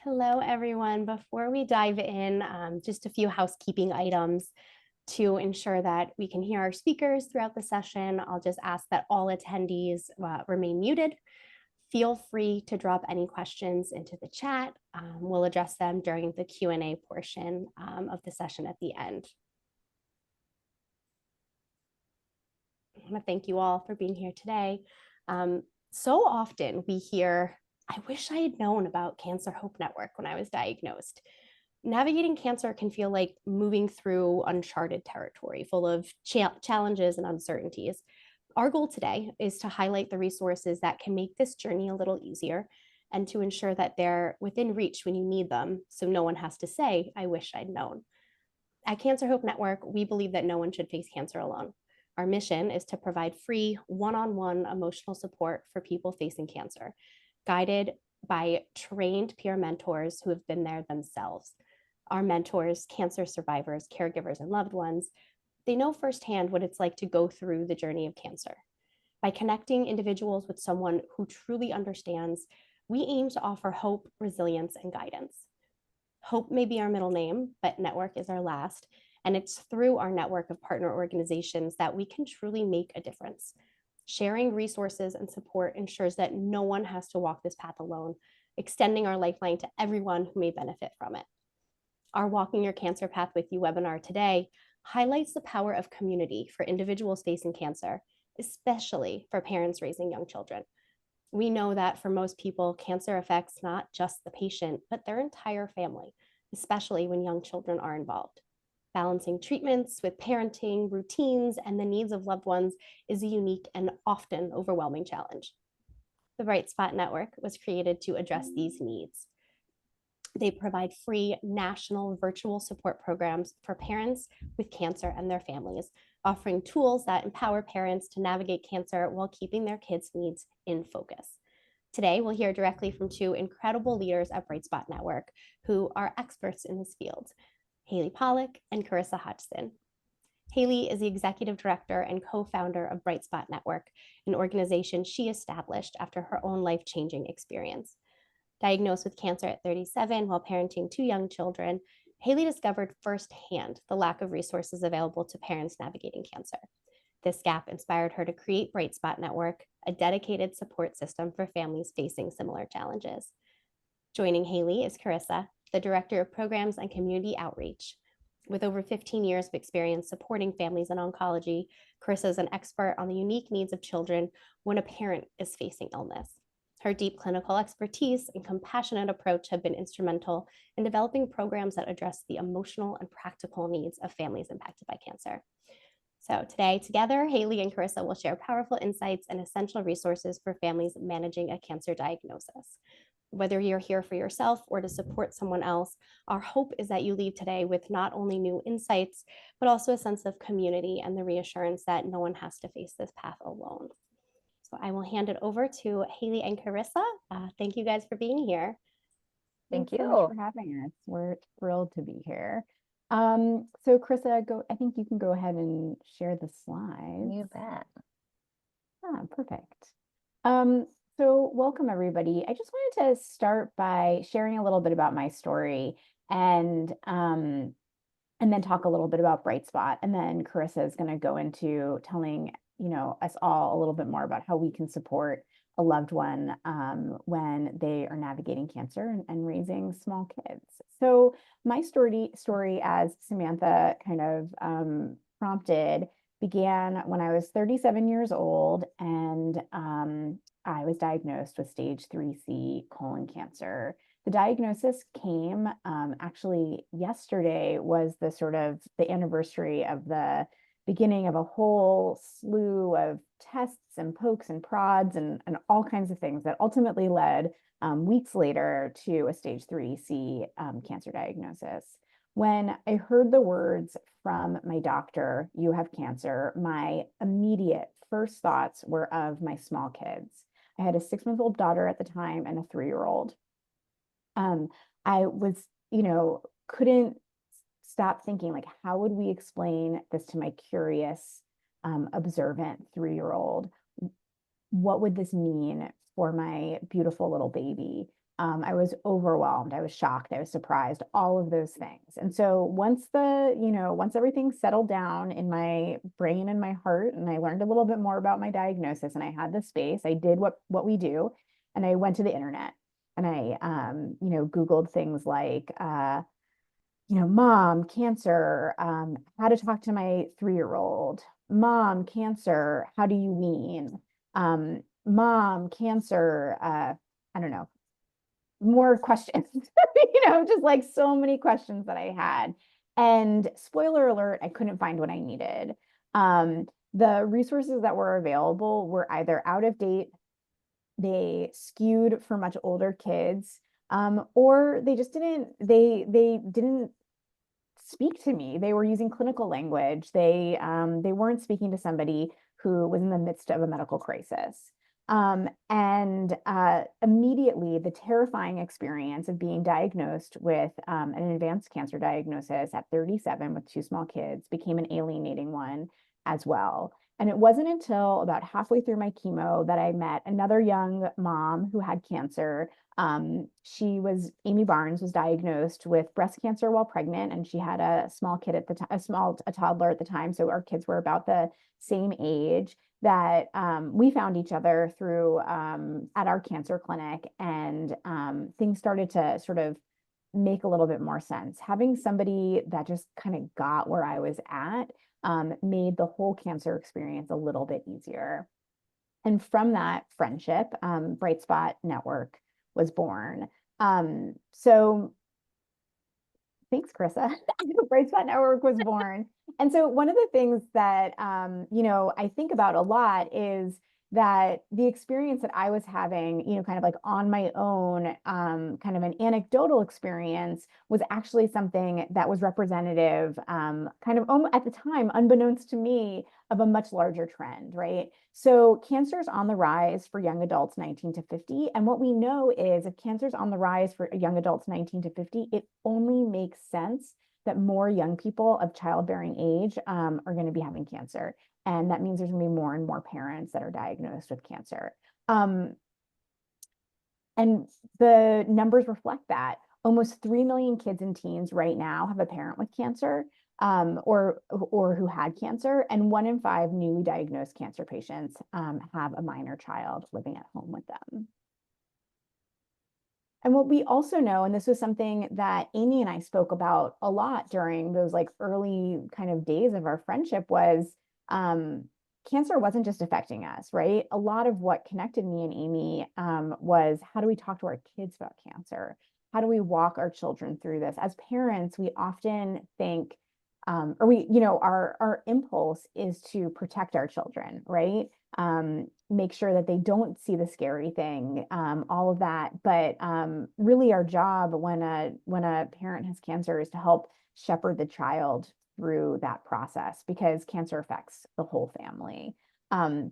Hello, everyone. Before we dive in, just a few housekeeping items to ensure that we can hear our speakers throughout the session. I'll just ask that all attendees remain muted. Feel free to drop any questions into the chat. We'll address them during the Q&A portion of the session at the end. I want to thank you all for being here today. So often we hear, I wish I had known about Cancer Hope Network when I was diagnosed. Navigating cancer can feel like moving through uncharted territory full of challenges and uncertainties. Our goal today is to highlight the resources that can make this journey a little easier and to ensure that they're within reach when you need them, so no one has to say, I wish I'd known. At Cancer Hope Network, we believe that no one should face cancer alone. Our mission is to provide free one-on-one emotional support for people facing cancer, guided by trained peer mentors who have been there themselves. Our mentors, cancer survivors, caregivers, and loved ones, they know firsthand what it's like to go through the journey of cancer. By connecting individuals with someone who truly understands, we aim to offer hope, resilience, and guidance. Hope may be our middle name, but network is our last. And it's through our network of partner organizations that we can truly make a difference. Sharing resources and support ensures that no one has to walk this path alone, extending our lifeline to everyone who may benefit from it. Our Walking Your Cancer Path With You webinar today highlights the power of community for individuals facing cancer, especially for parents raising young children. We know that for most people, cancer affects not just the patient, but their entire family, especially when young children are involved. Balancing treatments with parenting, routines, and the needs of loved ones is a unique and often overwhelming challenge. The Bright Spot Network was created to address these needs. They provide free national virtual support programs for parents with cancer and their families, offering tools that empower parents to navigate cancer while keeping their kids' needs in focus. Today, we'll hear directly from two incredible leaders at Bright Spot Network who are experts in this field, Pollack and Carissa Hodgson. Haley is the executive director and co-founder of Bright Spot Network, an organization she established after her own life-changing experience. Diagnosed with cancer at 37 while parenting two young children, Haley discovered firsthand the lack of resources available to parents navigating cancer. This gap inspired her to create Bright Spot Network, a dedicated support system for families facing similar challenges. Joining Haley is Carissa, the Director of Programs and Community Outreach. With over 15 years of experience supporting families in oncology, Carissa is an expert on the unique needs of children when a parent is facing illness. Her deep clinical expertise and compassionate approach have been instrumental in developing programs that address the emotional and practical needs of families impacted by cancer. So today, together, Haley and Carissa will share powerful insights and essential resources for families managing a cancer diagnosis. Whether you're here for yourself or to support someone else, our hope is that you leave today with not only new insights, but also a sense of community and the reassurance that no one has to face this path alone. So I will hand it over to Haley and Carissa. Thank you guys for being here. Thank you so much for having us. We're thrilled to be here. So Carissa, I think you can go ahead and share the slides. You bet. Perfect. So welcome everybody. I just wanted to start by sharing a little bit about my story and then talk a little bit about Bright Spot. And then Carissa is going to go into telling, us all a little bit more about how we can support a loved one when they are navigating cancer and raising small kids. So my story, as Samantha kind of prompted, began when I was 37 years old, and I was diagnosed with stage 3C colon cancer. The diagnosis came actually yesterday was the anniversary of the beginning of a whole slew of tests and pokes and prods and all kinds of things that ultimately led weeks later to a stage 3C cancer diagnosis. When I heard the words from my doctor, "You have cancer," my immediate first thoughts were of my small kids. I had a 6-month-old daughter at the time and a 3-year-old. I was, couldn't stop thinking, like, how would we explain this to my curious, observant 3-year-old? What would this mean for my beautiful little baby? I was overwhelmed. I was shocked. I was surprised, all of those things. And so once everything settled down in my brain and my heart, and I learned a little bit more about my diagnosis and I had the space, I did what we do. And I went to the internet and I, Googled things like, mom, cancer, how to talk to my 3-year-old, mom, cancer, how do you wean? Mom, cancer, I don't know, more questions, just like so many questions that I had. And spoiler alert, I couldn't find what I needed. The resources that were available were either out of date, they skewed for much older kids, or they just didn't speak to me. They were using clinical language. They weren't speaking to somebody who was in the midst of a medical crisis. And immediately, the terrifying experience of being diagnosed with an advanced cancer diagnosis at 37 with 2 small kids became an alienating one as well. And it wasn't until about halfway through my chemo that I met another young mom who had cancer. Amy Barnes was diagnosed with breast cancer while pregnant, and she had a small kid at the time, a toddler at the time. So our kids were about the same age that we found each other through at our cancer clinic, and things started to sort of make a little bit more sense. Having somebody that just kind of got where I was at made the whole cancer experience a little bit easier. And from that friendship, Bright Spot Network was born. So thanks, Carissa. Bright Spot Network was born. And so one of the things that I think about a lot is that the experience that I was having, kind of like on my own, kind of an anecdotal experience, was actually something that was representative, kind of at the time, unbeknownst to me, of a much larger trend, right? So cancer is on the rise for young adults 19 to 50. And what we know is if cancer is on the rise for young adults 19 to 50, it only makes sense that more young people of childbearing age are going to be having cancer. And that means there's going to be more and more parents that are diagnosed with cancer. And the numbers reflect that. Almost 3 million kids and teens right now have a parent with cancer, or who had cancer, and 1 in 5 newly diagnosed cancer patients have a minor child living at home with them. And what we also know, and this was something that Amy and I spoke about a lot during those like early kind of days of our friendship, was cancer wasn't just affecting us, right? A lot of what connected me and Amy was, how do we talk to our kids about cancer? How do we walk our children through this? As parents, we often think, our impulse is to protect our children, right? Make sure that they don't see the scary thing, all of that. But really, our job when a parent has cancer is to help shepherd the child through that process, because cancer affects the whole family. And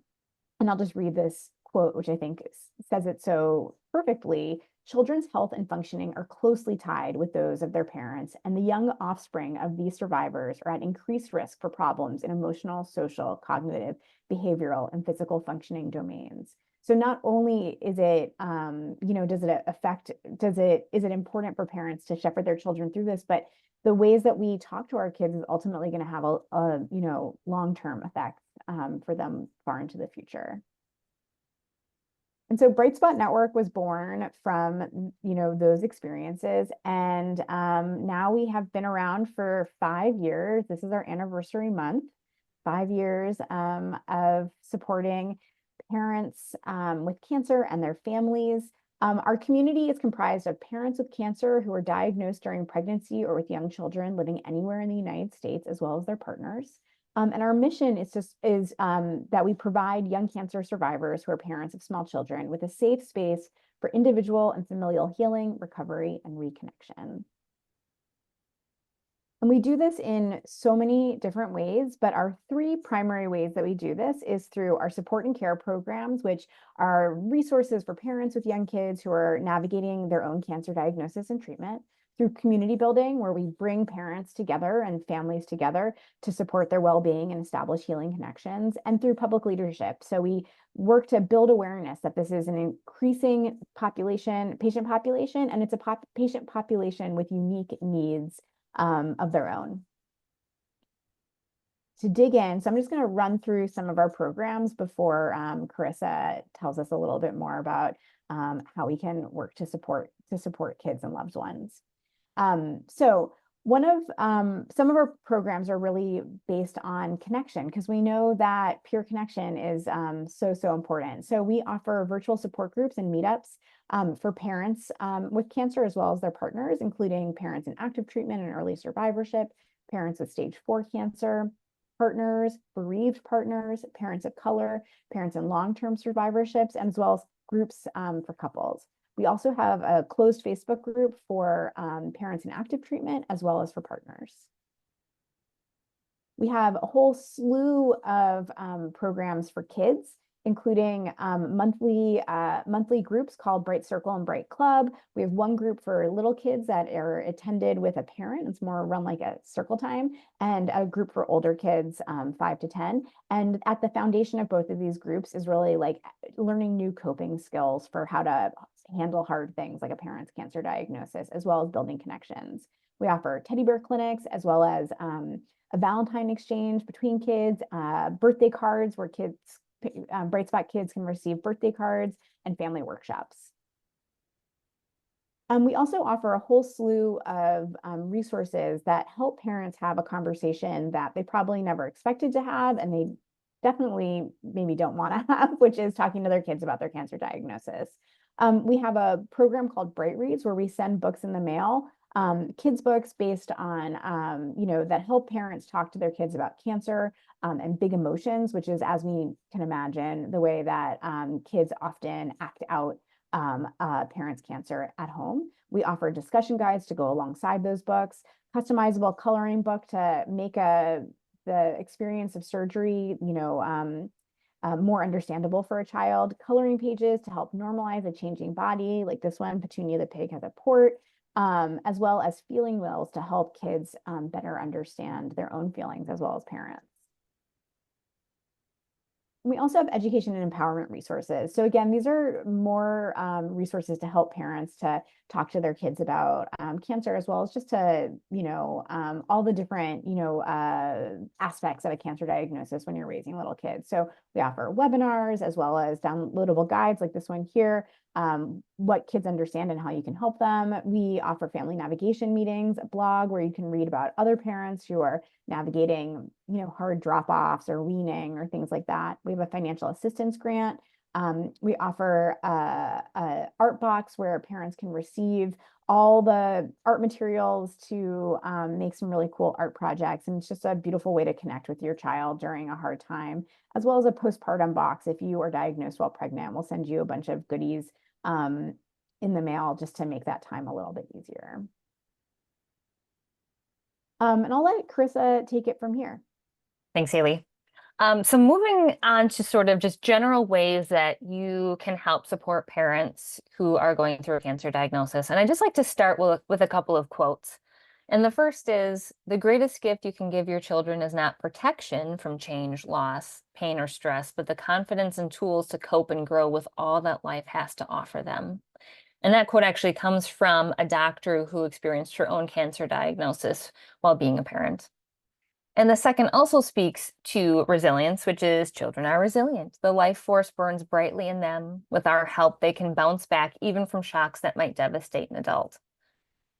I'll just read this quote, which I think says it so perfectly. Children's health and functioning are closely tied with those of their parents, and the young offspring of these survivors are at increased risk for problems in emotional, social, cognitive, behavioral, and physical functioning domains. So not only is it, is it important for parents to shepherd their children through this, but the ways that we talk to our kids is ultimately going to have a long-term effect for them far into the future. And so Bright Spot Network was born from, those experiences. And now we have been around for 5 years. This is our anniversary month, 5 years of supporting parents with cancer and their families. Our community is comprised of parents with cancer who are diagnosed during pregnancy or with young children living anywhere in the United States, as well as their partners. And our mission is that we provide young cancer survivors who are parents of small children with a safe space for individual and familial healing, recovery, and reconnection. And we do this in so many different ways, but our three primary ways that we do this is through our support and care programs, which are resources for parents with young kids who are navigating their own cancer diagnosis and treatment, through community building, where we bring parents together and families together to support their well-being and establish healing connections, and through public leadership. So we work to build awareness that this is an increasing patient population, and it's a patient population with unique needs of their own. To dig in, so I'm just going to run through some of our programs before Carissa tells us a little bit more about how we can work to support kids and loved ones. So one of some of our programs are really based on connection, because we know that peer connection is so important. So we offer virtual support groups and meetups for parents with cancer, as well as their partners, including parents in active treatment and early survivorship, parents with stage 4 cancer, partners, bereaved partners, parents of color, parents in long-term survivorships, and as well as groups for couples. We also have a closed Facebook group for parents in active treatment, as well as for partners. We have a whole slew of programs for kids, including monthly groups called Bright Circle and Bright Club. We have one group for little kids that are attended with a parent. It's more run like a circle time, and a group for older kids, 5 to 10. And at the foundation of both of these groups is really like learning new coping skills for how to handle hard things like a parent's cancer diagnosis, as well as building connections. We offer teddy bear clinics, as well as a Valentine exchange between kids, birthday cards where kids, Bright Spot kids can receive birthday cards, and family workshops. We also offer a whole slew of resources that help parents have a conversation that they probably never expected to have, and they definitely maybe don't want to have, which is talking to their kids about their cancer diagnosis. We have a program called Bright Reads, where we send books in the mail, kids books based on, that help parents talk to their kids about cancer and big emotions, which is, as we can imagine, the way that kids often act out parents' cancer at home. We offer discussion guides to go alongside those books, customizable coloring book to make the experience of surgery, more understandable for a child, coloring pages to help normalize a changing body, like this one, Petunia the pig has a port, as well as feeling wheels to help kids better understand their own feelings, as well as parents. We also have education and empowerment resources. So again, these are more resources to help parents to talk to their kids about cancer, as well as just to, all the different, aspects of a cancer diagnosis when you're raising little kids. So we offer webinars, as well as downloadable guides like this one here, what kids understand and how you can help them. We offer family navigation meetings, a blog where you can read about other parents who are navigating, hard drop-offs or weaning or things like that. We have a financial assistance grant. We offer a art box where parents can receive all the art materials to make some really cool art projects. And it's just a beautiful way to connect with your child during a hard time, as well as a postpartum box. If you are diagnosed while pregnant, we'll send you a bunch of goodies in the mail just to make that time a little bit easier. And I'll let Carissa take it from here. Thanks, Haley. So moving on to sort of just general ways that you can help support parents who are going through a cancer diagnosis. And I just like to start with a couple of quotes. And the first is, the greatest gift you can give your children is not protection from change, loss, pain, or stress, but the confidence and tools to cope and grow with all that life has to offer them. And that quote actually comes from a doctor who experienced her own cancer diagnosis while being a parent. And the second also speaks to resilience, which is, children are resilient. The life force burns brightly in them. With our help, they can bounce back even from shocks that might devastate an adult.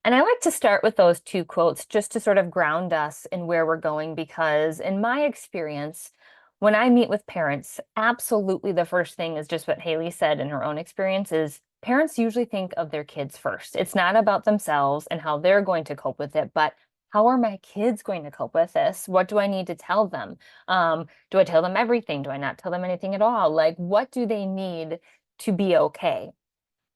And I like to start with those two quotes just to sort of ground us in where we're going, because in my experience, when I meet with parents, absolutely the first thing is just what Haley said in her own experience is, parents usually think of their kids first. It's not about themselves and how they're going to cope with it, but how are my kids going to cope with this? What do I need to tell them? Do I tell them everything? Do I not tell them anything at all? Like, what do they need to be okay?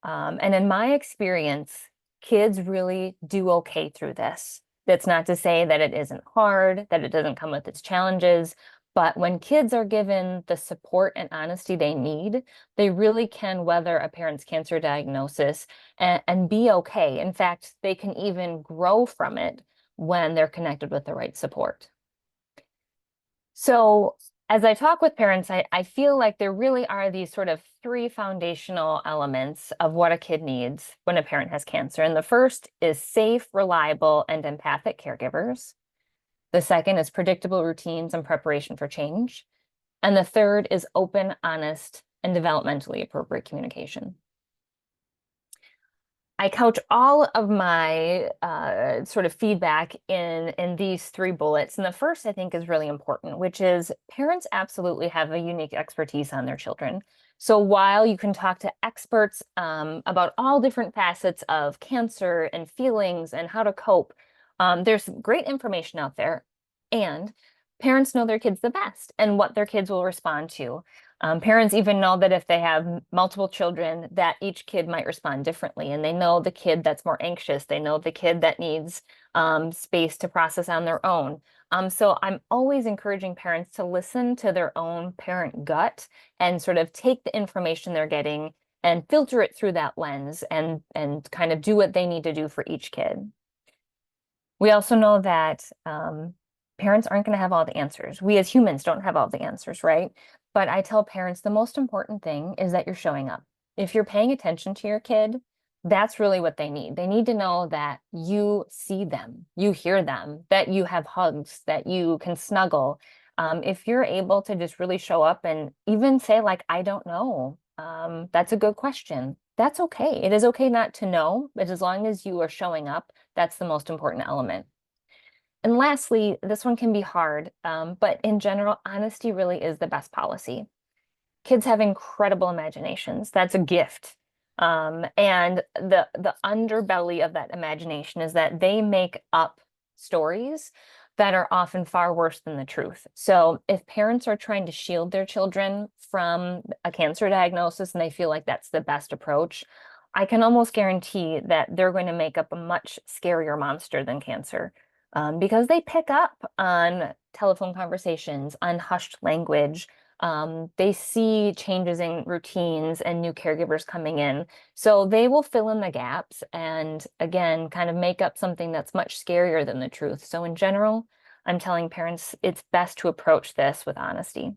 And in my experience, kids really do okay through this. That's not to say that it isn't hard, that it doesn't come with its challenges, but when kids are given the support and honesty they need, they really can weather a parent's cancer diagnosis and be okay. In fact, they can even grow from it when they're connected with the right support. So as I talk with parents, I feel like there really are these sort of three foundational elements of what a kid needs when a parent has cancer. And the first is safe, reliable, and empathic caregivers. The second is predictable routines and preparation for change. And the third is open, honest, and developmentally appropriate communication. I couch all of my sort of feedback in these three bullets. And the first, I think, is really important, which is parents absolutely have a unique expertise on their children. So while you can talk to experts about all different facets of cancer and feelings and how to cope, there's great information out there. And parents know their kids the best and what their kids will respond to. Parents even know that if they have multiple children, that each kid might respond differently. And they know the kid that's more anxious. They know the kid that needs space to process on their own. So I'm always encouraging parents to listen to their own parent gut and sort of take the information they're getting and filter it through that lens and kind of do what they need to do for each kid. We also know that parents aren't going to have all the answers. We as humans don't have all the answers, right? But I tell parents the most important thing is that you're showing up. If you're paying attention to your kid, that's really what they need. They need to know that you see them, you hear them, that you have hugs, that you can snuggle. If you're able to just really show up and even say, like, I don't know, that's a good question. That's okay. It is okay not to know, but as long as you are showing up, that's the most important element. And lastly, this one can be hard, but in general, honesty really is the best policy. Kids have incredible imaginations. That's a gift. And the underbelly of that imagination is that they make up stories that are often far worse than the truth. So if parents are trying to shield their children from a cancer diagnosis and they feel like that's the best approach, I can almost guarantee that they're going to make up a much scarier monster than cancer. Because they pick up on telephone conversations, on hushed language. They see changes in routines and new caregivers coming in. So they will fill in the gaps and, again, kind of make up something that's much scarier than the truth. So in general, I'm telling parents it's best to approach this with honesty.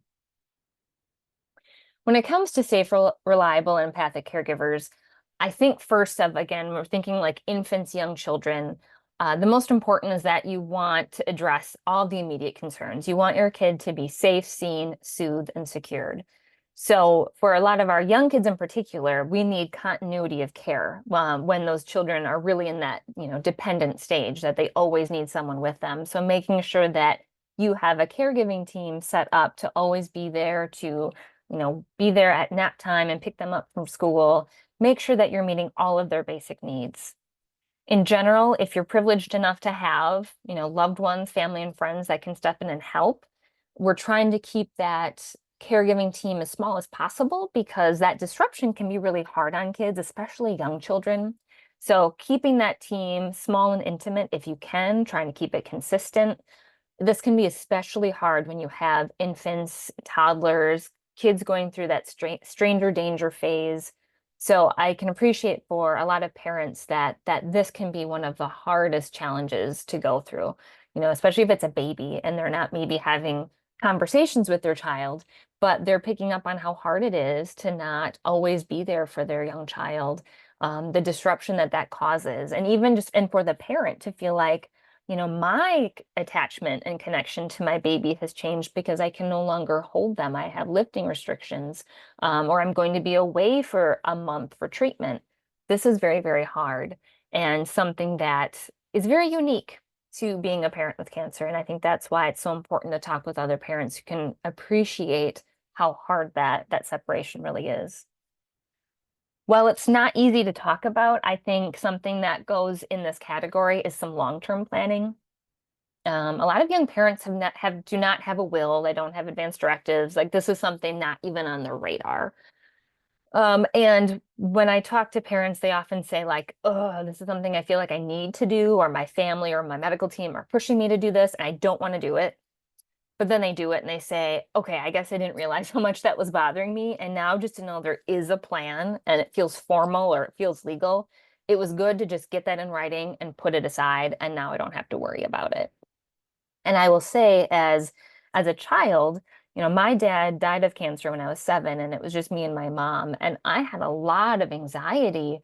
When it comes to safe, reliable, empathic caregivers, I think first of, again, we're thinking like infants, young children. The most important is that you want to address all the immediate concerns. You want your kid to be safe, seen, soothed, and secured. So for a lot of our young kids in particular, we need continuity of care when those children are really in that, dependent stage, that they always need someone with them. So making sure that you have a caregiving team set up to always be there to, be there at nap time and pick them up from school. Make sure that you're meeting all of their basic needs. In general, if you're privileged enough to have, loved ones, family and friends that can step in and help, we're trying to keep that caregiving team as small as possible because that disruption can be really hard on kids, especially young children. So keeping that team small and intimate if you can, trying to keep it consistent. This can be especially hard when you have infants, toddlers, kids going through that stranger danger phase. So I can appreciate for a lot of parents that this can be one of the hardest challenges to go through, especially if it's a baby and they're not maybe having conversations with their child, but they're picking up on how hard it is to not always be there for their young child, the disruption that causes, and even just, and for the parent to feel like, my attachment and connection to my baby has changed because I can no longer hold them. I have lifting restrictions, or I'm going to be away for a month for treatment. This is very, very hard and something that is very unique to being a parent with cancer. And I think that's why it's so important to talk with other parents who can appreciate how hard that separation really is. Well, it's not easy to talk about. I think something that goes in this category is some long-term planning. A lot of young parents do not have a will. They don't have advanced directives. Like this is something not even on their radar. And when I talk to parents, they often say like, oh, this is something I feel like I need to do, or my family or my medical team are pushing me to do this, and I don't want to do it. But then they do it and they say, okay, I guess I didn't realize how much that was bothering me. And now just to know there is a plan and it feels formal or it feels legal, it was good to just get that in writing and put it aside. And now I don't have to worry about it. And I will say, as a child, my dad died of cancer when I was 7, and it was just me and my mom. And I had a lot of anxiety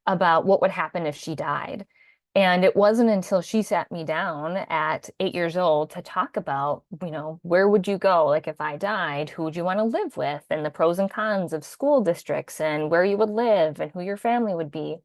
about what would happen if she died. And it wasn't until she sat me down at 8 years old to talk about, where would you go? Like if I died, who would you want to live with? And the pros and cons of school districts and where you would live and who your family would be.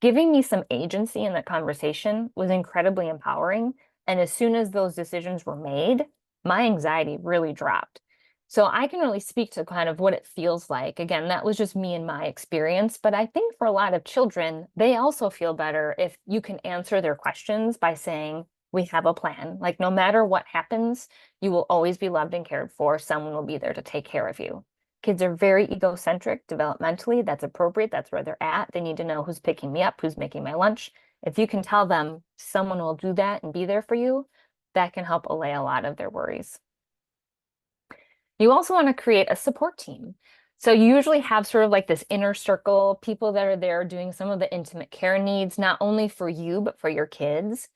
Giving me some agency in that conversation was incredibly empowering. And as soon as those decisions were made, my anxiety really dropped. So I can really speak to kind of what it feels like. Again, that was just me and my experience. But I think for a lot of children, they also feel better if you can answer their questions by saying, we have a plan. Like no matter what happens, you will always be loved and cared for. Someone will be there to take care of you. Kids are very egocentric developmentally. That's appropriate. That's where they're at. They need to know who's picking me up, who's making my lunch. If you can tell them someone will do that and be there for you, that can help allay a lot of their worries. You also want to create a support team. So you usually have sort of like this inner circle, people that are there doing some of the intimate care needs, not only for you, but for your kids.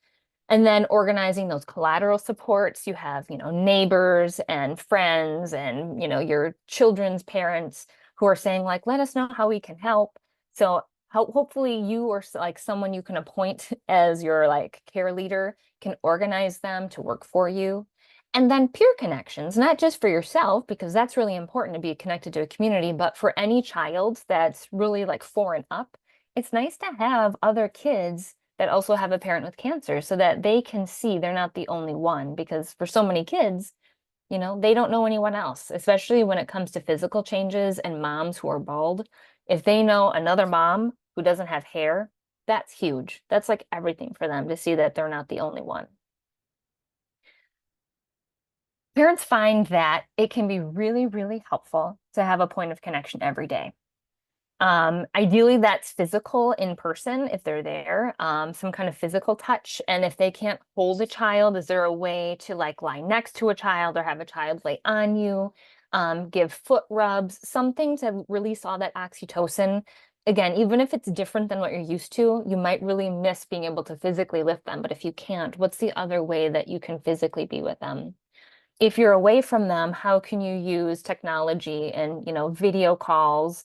And then organizing those collateral supports, you have, neighbors and friends and, your children's parents who are saying like, let us know how we can help. So hopefully you or like someone you can appoint as your like care leader can organize them to work for you. And then peer connections, not just for yourself, because that's really important to be connected to a community, but for any child that's really like 4 and up, it's nice to have other kids that also have a parent with cancer so that they can see they're not the only one. Because for so many kids, they don't know anyone else, especially when it comes to physical changes and moms who are bald. If they know another mom who doesn't have hair, that's huge. That's like everything for them to see that they're not the only one. Parents find that it can be really, really helpful to have a point of connection every day. Ideally, that's physical in person if they're there, some kind of physical touch. And if they can't hold a child, is there a way to like lie next to a child or have a child lay on you, give foot rubs, something to release all that oxytocin? Again, even if it's different than what you're used to, you might really miss being able to physically lift them. But if you can't, what's the other way that you can physically be with them? If you're away from them, how can you use technology and, video calls,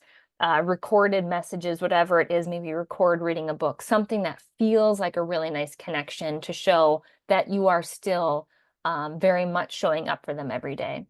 recorded messages, whatever it is, maybe record reading a book, something that feels like a really nice connection to show that you are still very much showing up for them every day.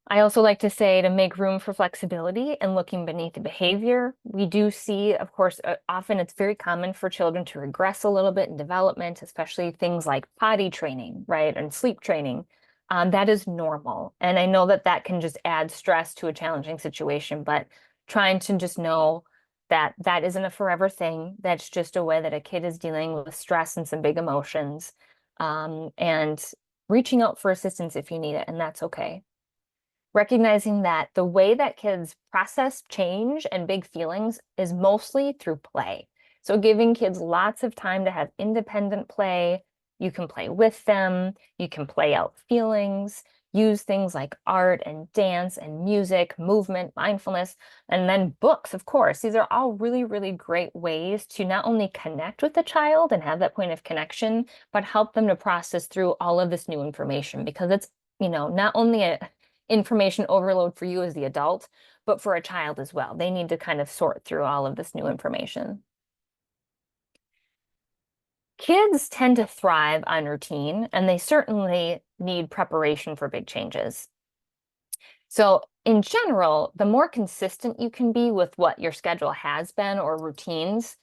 I also like to say to make room for flexibility and looking beneath the behavior. We do see, of course, often it's very common for children to regress a little bit in development, especially things like potty training, right, and sleep training. That is normal. And I know that that can just add stress to a challenging situation, but trying to just know that that isn't a forever thing. That's just a way that a kid is dealing with stress and some big emotions, and reaching out for assistance if you need it, and that's okay. Recognizing that the way that kids process change and big feelings is mostly through play. So giving kids lots of time to have independent play. You can play with them, you can play out feelings, use things like art and dance and music, movement, mindfulness, and then books, of course. These are all really, really great ways to not only connect with the child and have that point of connection, but help them to process through all of this new information, because it's, not only a information overload for you as the adult, but for a child as well. They need to kind of sort through all of this new information. Kids tend to thrive on routine, and they certainly need preparation for big changes. So in general, the more consistent you can be with what your schedule has been or routines,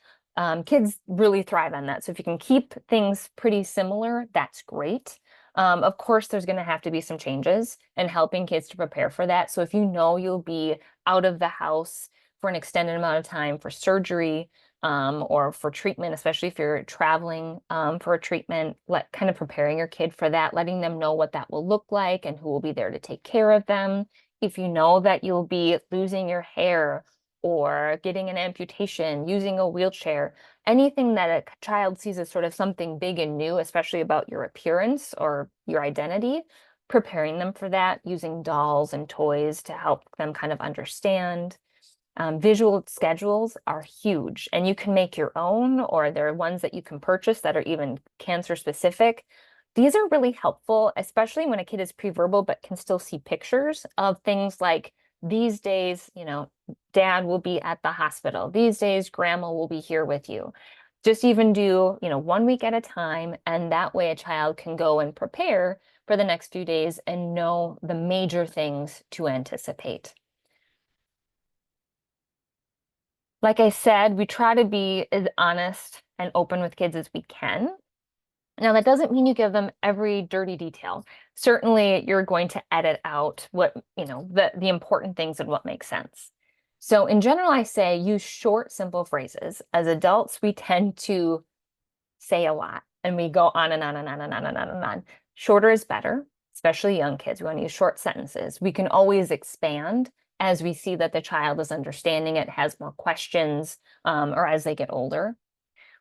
kids really thrive on that. So if you can keep things pretty similar, that's great. Of course, there's going to have to be some changes and helping kids to prepare for that. So if you know you'll be out of the house for an extended amount of time for surgery, or for treatment, especially if you're traveling for a treatment, preparing your kid for that, letting them know what that will look like and who will be there to take care of them. if you know that you'll be losing your hair or getting an amputation, using a wheelchair, anything that a child sees as sort of something big and new, especially about your appearance or your identity, preparing them for that, using dolls and toys to help them kind of understand. Visual schedules are huge, and you can make your own, or there are ones that you can purchase that are even cancer specific. These are really helpful, especially when a kid is pre-verbal but can still see pictures of things like these days, dad will be at the hospital. These days, grandma will be here with you. Just even do, 1 week at a time, and that way a child can go and prepare for the next few days and know the major things to anticipate. Like I said, we try to be as honest and open with kids as we can. Now, that doesn't mean you give them every dirty detail. Certainly, you're going to edit out what, the important things and what makes sense. So in general, I say use short, simple phrases. As adults, we tend to say a lot and we go on and on and on and on and on and on. Shorter is better, especially young kids. We want to use short sentences. We can always expand as we see that the child is understanding it, has more questions, or as they get older.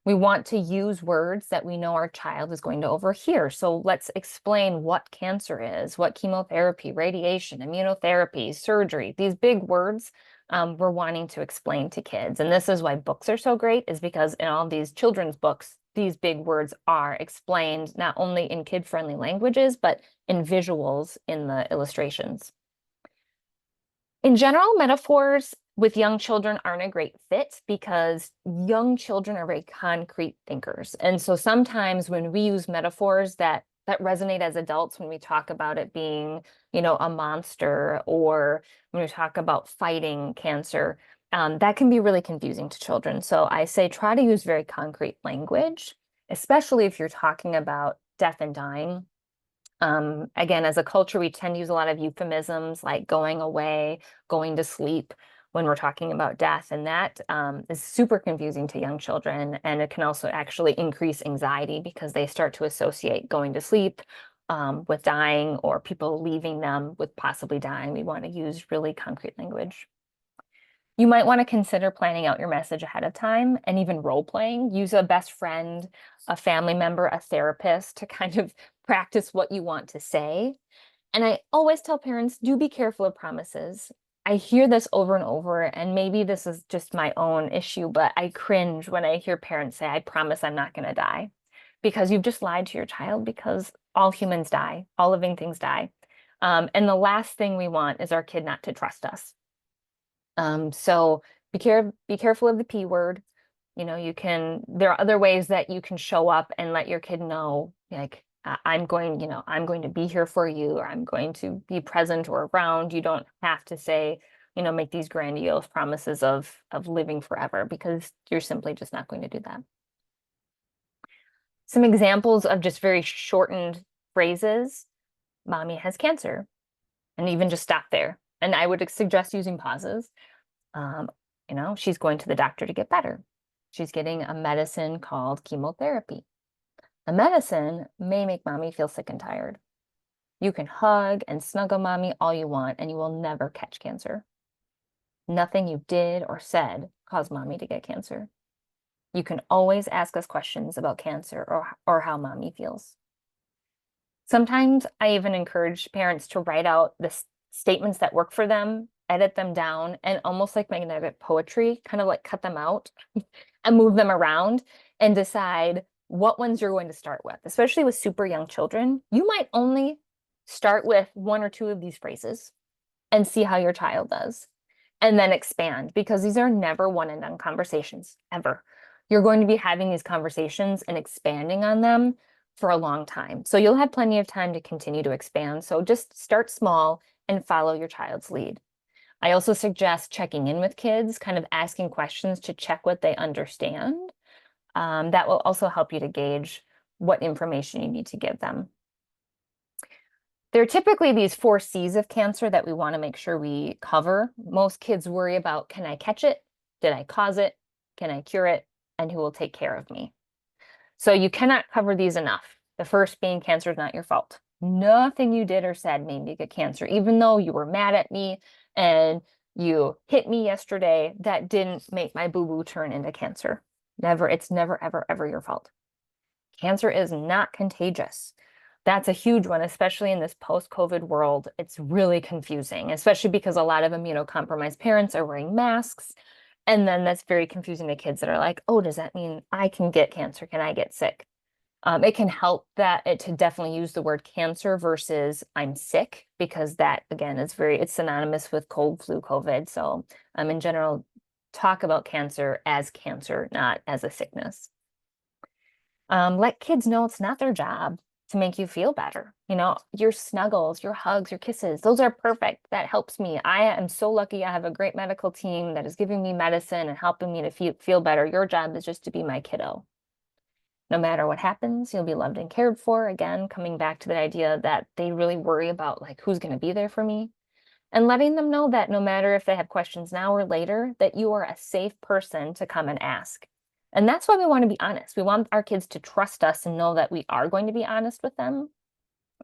We want to use words that we know our child is going to overhear. So let's explain what cancer is, what chemotherapy, radiation, immunotherapy, surgery, these big words we're wanting to explain to kids. And this is why books are so great, is because in all these children's books, these big words are explained not only in kid-friendly languages, but in visuals in the illustrations. In general, metaphors with young children aren't a great fit because young children are very concrete thinkers. And so sometimes when we use metaphors that resonate as adults, when we talk about it being, a monster, or when we talk about fighting cancer, that can be really confusing to children. So I say try to use very concrete language, especially if you're talking about death and dying. Again, as a culture, we tend to use a lot of euphemisms like going away, going to sleep when we're talking about death. And that is super confusing to young children. And it can also actually increase anxiety because they start to associate going to sleep with dying, or people leaving them with possibly dying. We want to use really concrete language. You might want to consider planning out your message ahead of time and even role playing. Use a best friend, a family member, a therapist to kind of practice what you want to say. And I always tell parents, do be careful of promises. I hear this over and over, and maybe this is just my own issue, but I cringe when I hear parents say, I promise I'm not going to die, because you've just lied to your child, because all humans die, all living things die. And the last thing we want is our kid not to trust us. So be careful of the P word. There are other ways that you can show up and let your kid know, like, I'm going to be here for you, or I'm going to be present or around. You don't have to say, make these grandiose promises of living forever, because you're simply just not going to do that. Some examples of just very shortened phrases: mommy has cancer, and even just stop there. And I would suggest using pauses. She's going to the doctor to get better. She's getting a medicine called chemotherapy. The medicine may make mommy feel sick and tired. You can hug and snuggle mommy all you want, and you will never catch cancer. Nothing you did or said caused mommy to get cancer. You can always ask us questions about cancer or how mommy feels. Sometimes I even encourage parents to write out the statements that work for them, edit them down, and almost like magnetic poetry, kind of like cut them out and move them around and decide what ones you're going to start with. Especially with super young children, you might only start with one or two of these phrases and see how your child does, and then expand, because these are never one and done conversations, ever. You're going to be having these conversations and expanding on them for a long time. So you'll have plenty of time to continue to expand. So just start small and follow your child's lead. I also suggest checking in with kids, kind of asking questions to check what they understand. That will also help you to gauge what information you need to give them. There are typically these 4 C's of cancer that we want to make sure we cover. Most kids worry about, can I catch it? Did I cause it? Can I cure it? And who will take care of me? So you cannot cover these enough. The first being, cancer is not your fault. Nothing you did or said made me get cancer, even though you were mad at me and you hit me yesterday. That didn't make my boo-boo turn into cancer. Never, it's never, ever, ever your fault. Cancer is not contagious. That's a huge one, especially in this post-COVID world. It's really confusing, especially because a lot of immunocompromised parents are wearing masks. And then that's very confusing to kids that are like, oh, does that mean I can get cancer? Can I get sick? It can help that it to definitely use the word cancer versus I'm sick, because that again is it's synonymous with cold, flu, COVID. So in general, talk about cancer, not as a sickness. Let kids know it's not their job to make you feel better. You know, your snuggles, your hugs, your kisses, those are perfect. That helps me. I am so lucky I have a great medical team that is giving me medicine and helping me to feel better. Your job is just to be my kiddo. No matter what happens, you'll be loved and cared for. Again, coming back to the idea that they really worry about like who's going to be there for me, and letting them know that no matter if they have questions now or later, that you are a safe person to come and ask. And that's why we want to be honest. We want our kids to trust us and know that we are going to be honest with them.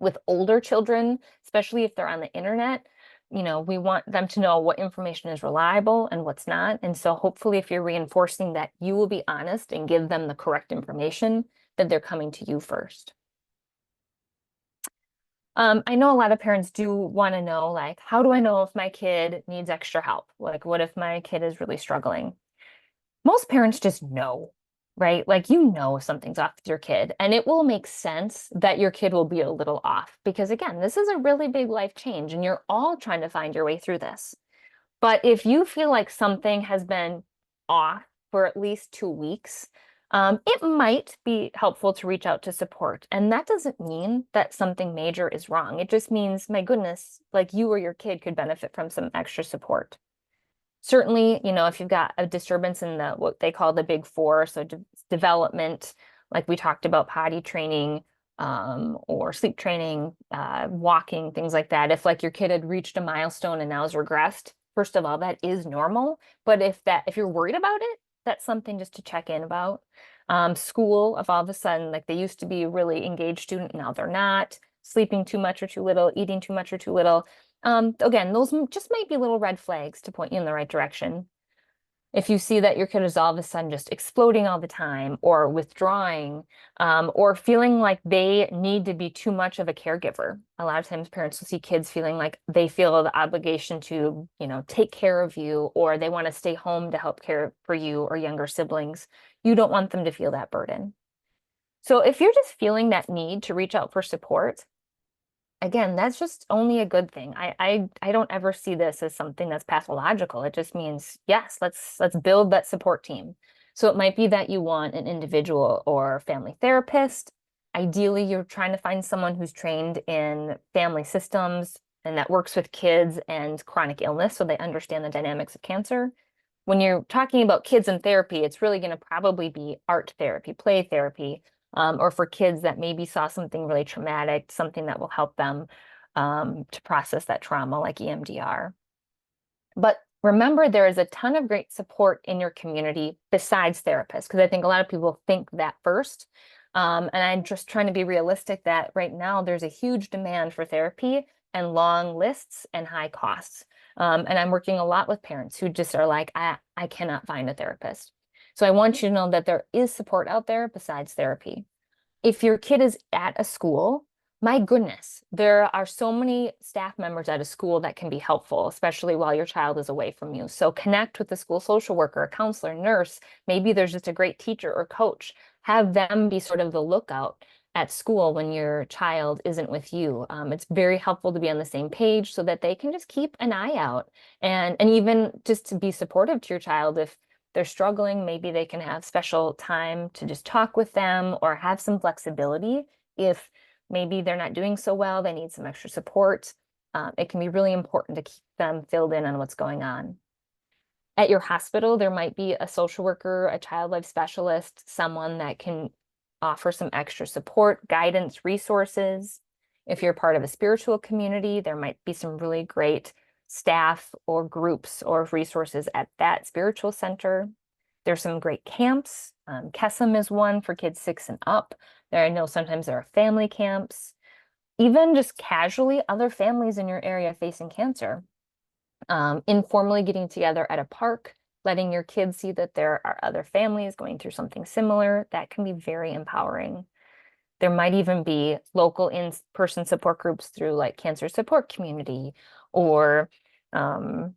With older children, especially if they're on the internet, you know, we want them to know what information is reliable and what's not. And so hopefully if you're reinforcing that you will be honest and give them the correct information, that they're coming to you first. I know a lot of parents do want to know, like, how do I know if my kid needs extra help? Like, what if my kid is really struggling? Most parents just know, right? Like, you know, something's off with your kid, and it will make sense that your kid will be a little off because, again, this is a really big life change, and you're all trying to find your way through this. But if you feel like something has been off for at least 2 weeks, it might be helpful to reach out to support. And that doesn't mean that something major is wrong. It just means, my goodness, like you or your kid could benefit from some extra support. Certainly, you know, if you've got a disturbance in the what they call the big four, so development, like we talked about potty training, or sleep training, walking, things like that. If like your kid had reached a milestone and now has regressed, first of all, that is normal. But if you're worried about it, that's something just to check in about. School, if all of a sudden, like they used to be a really engaged student, now they're not, sleeping too much or too little, eating too much or too little. Again, those just might be little red flags to point you in the right direction. If you see that your kid is all of a sudden just exploding all the time or withdrawing, or feeling like they need to be too much of a caregiver. A lot of times parents will see kids feeling like they feel the obligation to, you know, take care of you, or they want to stay home to help care for you or younger siblings. You don't want them to feel that burden. So if you're just feeling that need to reach out for support, again, that's just only a good thing. I don't ever see this as something that's pathological. It just means, yes, let's build that support team. So it might be that you want an individual or family therapist. Ideally, you're trying to find someone who's trained in family systems and that works with kids and chronic illness so they understand the dynamics of cancer. When you're talking about kids and therapy, it's really going to probably be art therapy, play therapy, or for kids that maybe saw something really traumatic, something that will help them to process that trauma, like EMDR. But remember, there is a ton of great support in your community besides therapists, because I think a lot of people think that first. And I'm just trying to be realistic that right now there's a huge demand for therapy and long lists and high costs. And I'm working a lot with parents who just are like, I cannot find a therapist. So I want you to know that there is support out there besides therapy. If your kid is at a school, my goodness, there are so many staff members at a school that can be helpful, especially while your child is away from you. So connect with the school social worker, a counselor, nurse. Maybe there's just a great teacher or coach. Have them be sort of the lookout at school when your child isn't with you. It's very helpful to be on the same page so that they can just keep an eye out and even just to be supportive to your child. If they're struggling, maybe they can have special time to just talk with them or have some flexibility. If maybe they're not doing so well, they need some extra support. It can be really important to keep them filled in on what's going on. At your hospital, there might be a social worker, a child life specialist, someone that can offer some extra support, guidance, resources. If you're part of a spiritual community, there might be some really great staff or groups or resources at that spiritual center. There's some great camps. Kesem is one for kids 6 and up. I know sometimes there are family camps. even just casually other families in your area facing cancer. Informally getting together at a park, letting your kids see that there are other families going through something similar, that can be very empowering. There might even be local in-person support groups through like Cancer Support Community or a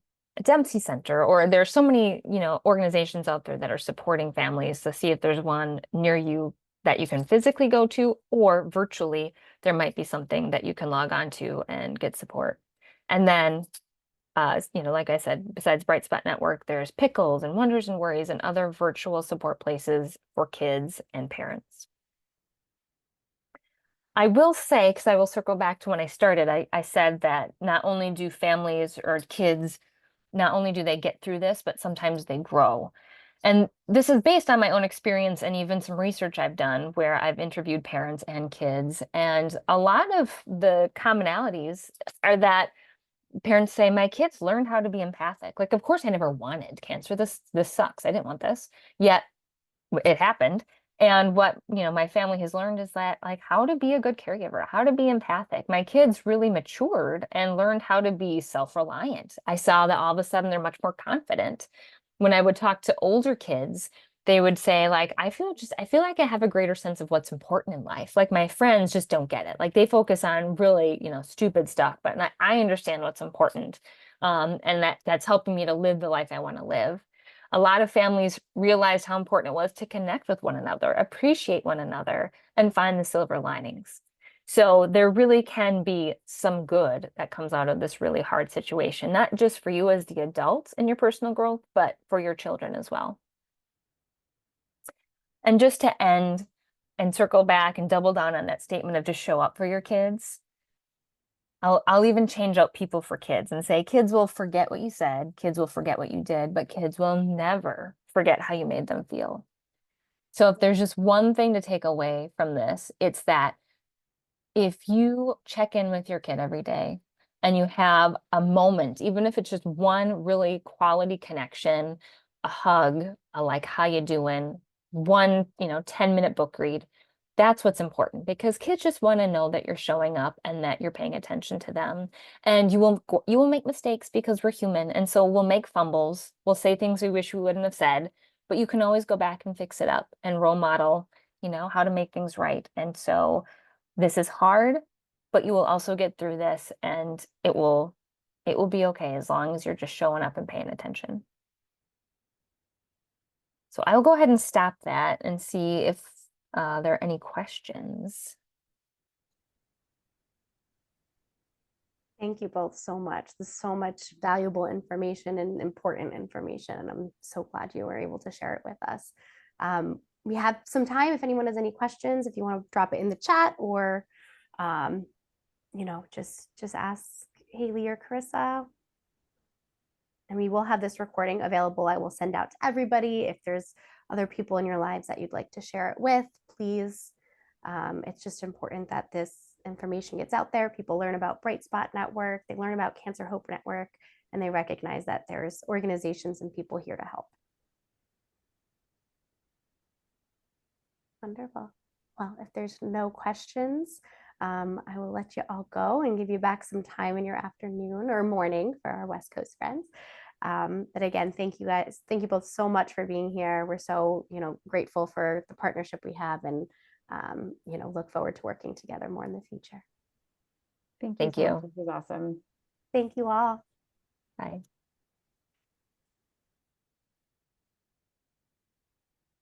Dempsey Center, or there's so many, organizations out there that are supporting families. To see if there's one near you that you can physically go to, or virtually, there might be something that you can log on to and get support. And then like I said, besides Bright Spot Network, there's Pickles and Wonders and Worries and other virtual support places for kids and parents. I will say, because I will circle back to when I started, I said that not only do families or kids, not only do they get through this, but sometimes they grow. And this is based on my own experience and even some research I've done where I've interviewed parents and kids. And a lot of the commonalities are that parents say, my kids learned how to be empathic. Like, of course, I never wanted cancer. This sucks. I didn't want this. Yet it happened. And what, my family has learned is that, like, how to be a good caregiver, how to be empathic. My kids really matured and learned how to be self-reliant. I saw that all of a sudden they're much more confident. When I would talk to older kids, they would say, like, I feel like I have a greater sense of what's important in life. Like, my friends just don't get it. Like, they focus on really, stupid stuff, but I understand what's important. And that's helping me to live the life I want to live. A lot of families realized how important it was to connect with one another, appreciate one another, and find the silver linings. So there really can be some good that comes out of this really hard situation, not just for you as the adult in your personal growth, but for your children as well. And just to end and circle back and double down on that statement of just show up for your kids. I'll even change out people for kids and say kids will forget what you said, kids will forget what you did, but kids will never forget how you made them feel. So if there's just one thing to take away from this, it's that if you check in with your kid every day and you have a moment, even if it's just one really quality connection, a hug, a like, how you doing, one, 10-minute book read, that's what's important, because kids just want to know that you're showing up and that you're paying attention to them. And you will make mistakes because we're human. And so we'll make fumbles. We'll say things we wish we wouldn't have said, but you can always go back and fix it up and role model, how to make things right. And so this is hard, but you will also get through this, and it will be okay as long as you're just showing up and paying attention. So I'll go ahead and stop that and see if there are any questions. Thank you both so much. There's so much valuable information and important information, and I'm so glad you were able to share it with us. We have some time if anyone has any questions, if you want to drop it in the chat, or just ask Haley or Carissa. And we will have this recording available. I will send out to everybody. If there's other people in your lives that you'd like to share it with, please. It's just important that this information gets out there. People learn about Bright Spot Network, they learn about Cancer Hope Network, and they recognize that there's organizations and people here to help. Wonderful. Well, if there's no questions, I will let you all go and give you back some time in your afternoon or morning for our West Coast friends. But again, thank you guys. Thank you both so much for being here. We're so, grateful for the partnership we have, and, look forward to working together more in the future. Thank you. Thank you. This was awesome. Thank you all. Bye.